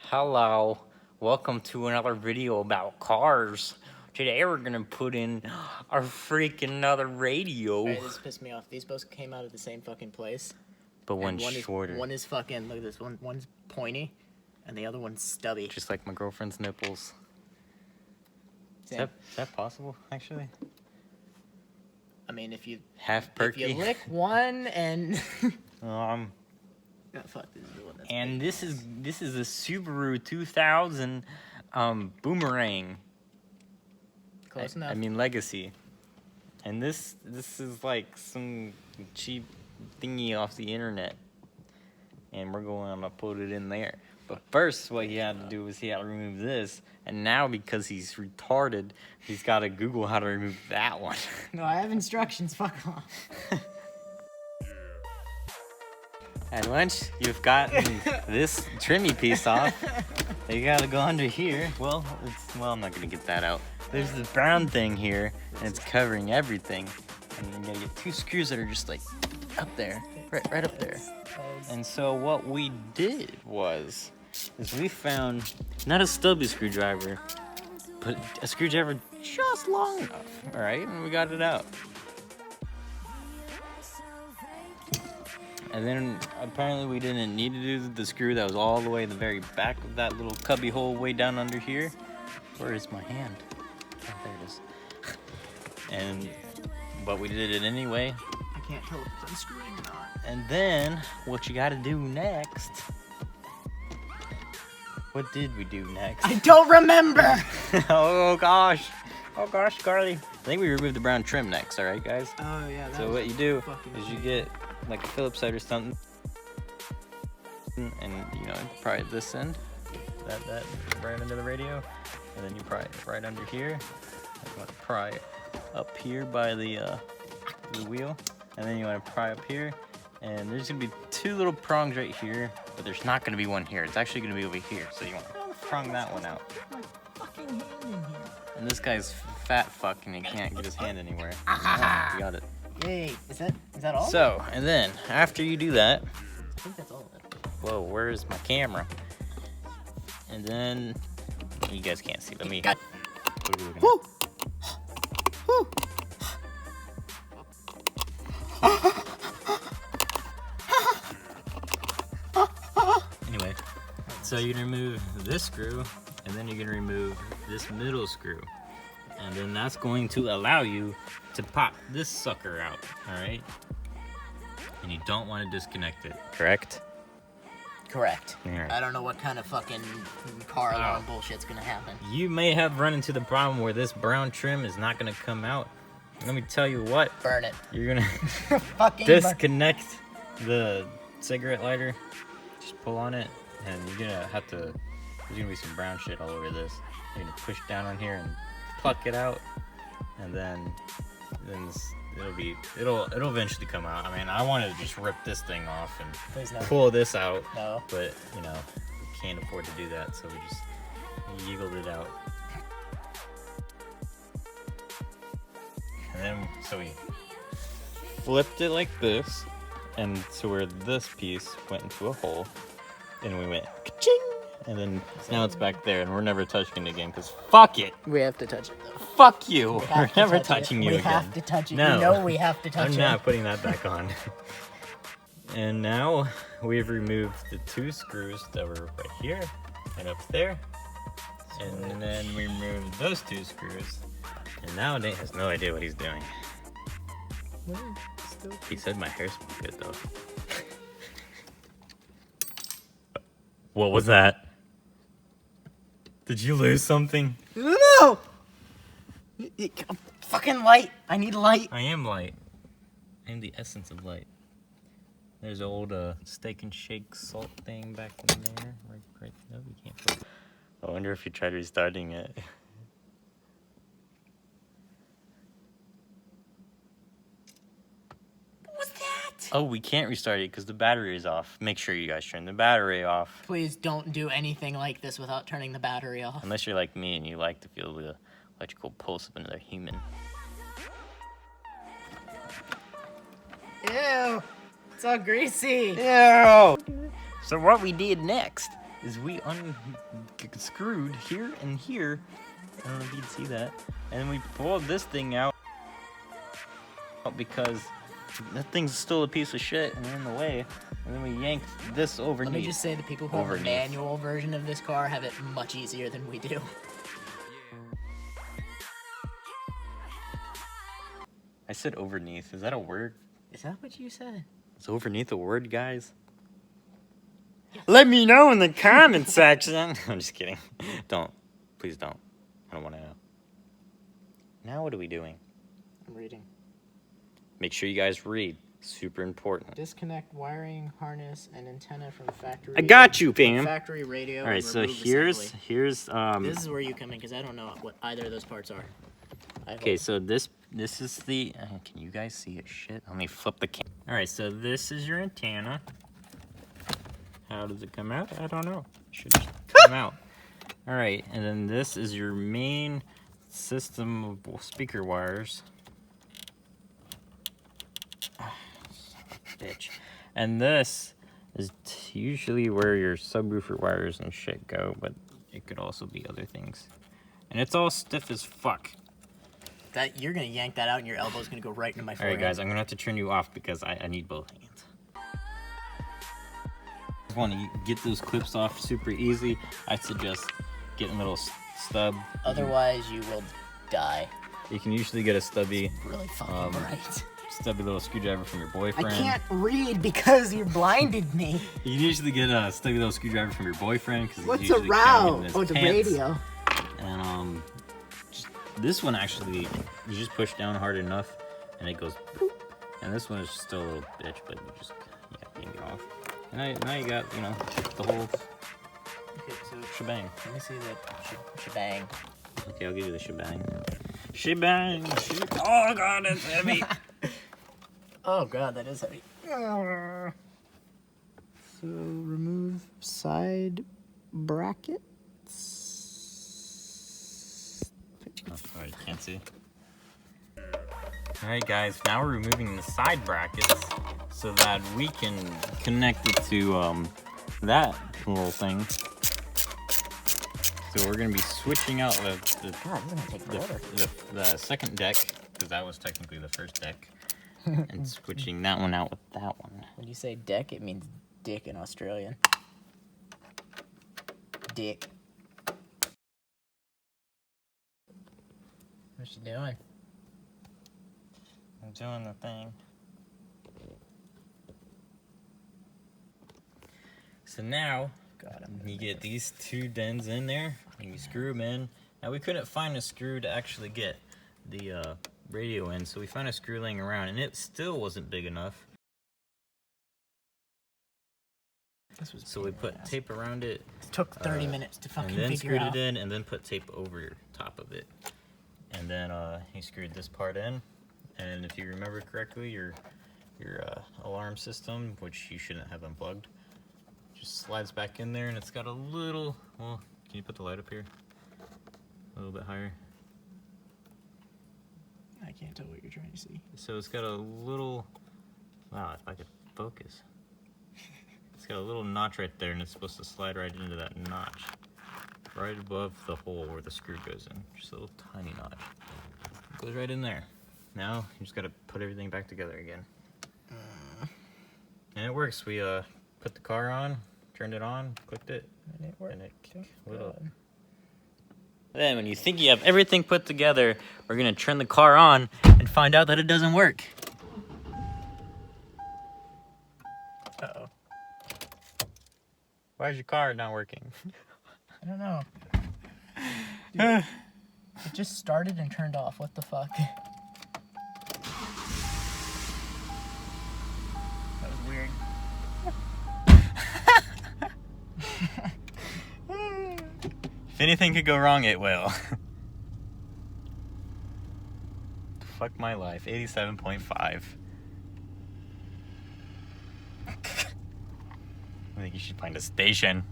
Hello, welcome to another video about cars. Today we're gonna put in our freaking another radio. Alright, this pissed me off. These both came out of the same fucking place. But one's one shorter. One is fucking, look at this, one's pointy, and the other one's stubby. Just like my girlfriend's nipples. Is that possible, actually? I mean, if you... Half perky? If you lick one and... Oh, fuck, this is the one that's and big. this is a Subaru 2000 Boomerang. Close enough. I mean Legacy. And this is like some cheap thingy off the internet. And we're going to put it in there. But first what he had to do was he had to remove this. And now because he's retarded, he's got to Google how to remove that one. No, I have instructions, fuck off. And once you've gotten this trimmy piece off, you gotta go under here. Well, I'm not gonna get that out. There's this brown thing here, and it's covering everything. And you gotta get two screws that are just like up there, right up there. And so what we did is we found not a stubby screwdriver, but a screwdriver just long enough. All right, and we got it out. And then apparently we didn't need to do the screw that was all the way in the very back of that little cubby hole way down under here. Where is my hand? Oh, there it is. But we did it anyway. I can't tell if it's unscrewing or not. And then what you gotta do next? What did we do next? I don't remember! Oh gosh, Carly. I think we removed the brown trim next, alright guys? Oh yeah, So what you do is you get like a Phillips head or something, and you know, pry at this end, that right under the radio, and then you pry it right under here. You want to pry it up here by the wheel, and then you want to pry up here, and there's gonna be two little prongs right here, but there's not gonna be one here. It's actually gonna be over here, so you want to prong that one out. My fucking hand in here. And this guy's fat fuck and he can't get his hand anywhere. Ah. You got it. Yay, is that all? So, and then after you do that, I think that's all of it. whoa, where's my camera? And then, you guys can't see, let me, what are we looking Woo! Woo! Anyway, so you're gonna remove this screw, and then you're gonna remove this middle screw. And then that's going to allow you to pop this sucker out, all right? And you don't want to disconnect it, correct? Correct. Alright. I don't know what kind of fucking car alarm bullshit's gonna happen. You may have run into the problem where this brown trim is not gonna come out. Let me tell you what, Burn it. you're gonna Fucking disconnect the cigarette lighter, just pull on it, and you're gonna have to, there's gonna be some brown shit all over this. You're gonna push down on here and pluck it out, and then it'll eventually come out. I mean, I wanted to just rip this thing off and Please no. pull this out, No. but you know, we can't afford to do that, so we just yeagled it out. And then, so we flipped it like this, and so where this piece went into a hole, and we went ka-ching, and then now it's back there, and we're never touching it again, because fuck it! We have to touch it though. Fuck you! We We're have to never touch touching it. you we again. We have to touch it. No. You know we have to touch I'm it. not putting that back on. And now we've removed the two screws that were right here and up there. And then we removed those two screws. And now Nate has no idea what he's doing. He said my hair smells good though. What was that? Did you lose something? No! Fucking light. I need light. I am light. I am the essence of light. There's an old steak and shake salt thing back in there. Right. No, we can't put it. I wonder if you tried restarting it. What was that? Oh, we can't restart it because the battery is off. Make sure you guys turn the battery off. Please don't do anything like this without turning the battery off. Unless you're like me and you like to feel the electrical pulse of another human. Ew. It's all greasy. Ew! So what we did next is we unscrewed here and here. I don't know if you can see that. And then we pulled this thing out because that thing's still a piece of shit and in the way. And then we yanked this overneath. Let me just say the people who have a manual version of this car have it much easier than we do. I said overneath. Is that a word? Is that what you said? Is overneath a word, guys? Yes. Let me know in the comment section. I'm just kidding. Don't. Please don't. I don't want to know. Now what are we doing? I'm reading. Make sure you guys read. Super important. Disconnect wiring, harness, and antenna from factory. I got you, Pam. Factory radio. All right, so here's This is where you come in because I don't know what either of those parts are. Okay, so this is the. Can you guys see it? Shit. Let me flip the camera. All right, so this is your antenna. How does it come out? I don't know. It should just come out. All right, and then this is your main system of speaker wires. Bitch. And this is usually where your subwoofer wires and shit go, but it could also be other things. And it's all stiff as fuck. That you're gonna yank that out and your elbow's gonna go right into my forehead. Alright guys, I'm gonna have to turn you off because I need both hands. If you want to get those clips off super easy, I suggest getting a little stub. Otherwise you will die. You can usually get a stubby, really fucking bright. Stubby little screwdriver from your boyfriend. I can't read because you blinded me. You can usually get a stubby little screwdriver from your boyfriend because what's a row? Oh, it's a radio. And this one actually, you just push down hard enough and it goes boop. And this one is still a little bitch, but you just yank it off. And now you got, you know, the whole shebang. Let me see the shebang. Okay, I'll give you the shebang. Shebang! Oh god, that's heavy! Oh god, that is heavy. So remove side brackets. Oh, you can't see. Alright guys, now we're removing the side brackets so that we can connect it to that little thing. So we're going to be switching out the second deck, because that was technically the first deck, and switching that one out with that one. When you say deck, it means dick in Australian. Dick. What you doing? I'm doing the thing. So now, you get these two dents in there, and you screw them in. Now we couldn't find a screw to actually get the radio in, so we found a screw laying around, and it still wasn't big enough. So we put tape around it. It took 30 minutes to fucking figure out. And then screwed it in, and then put tape over top of it. And then he screwed this part in. And if you remember correctly, your alarm system, which you shouldn't have unplugged, just slides back in there, and it's got a little, well, can you put the light up here? A little bit higher. I can't tell what you're trying to see. So it's got a little, wow, if I could focus. It's got a little notch right there, and it's supposed to slide right into that notch. Right above the hole where the screw goes in. Just a little tiny notch. It goes right in there. Now, you just gotta put everything back together again. And it works. We put the car on, turned it on, clicked it, and it worked. And it lit up. Then when you think you have everything put together, we're gonna turn the car on and find out that it doesn't work. Uh-oh. Why is your car not working? I don't know. Dude, it just started and turned off. What the fuck? That was weird. If anything could go wrong, it will. Fuck my life. 87.5. I think you should find a station.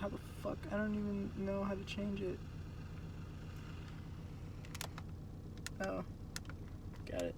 How the fuck? I don't even know how to change it. Oh. Got it.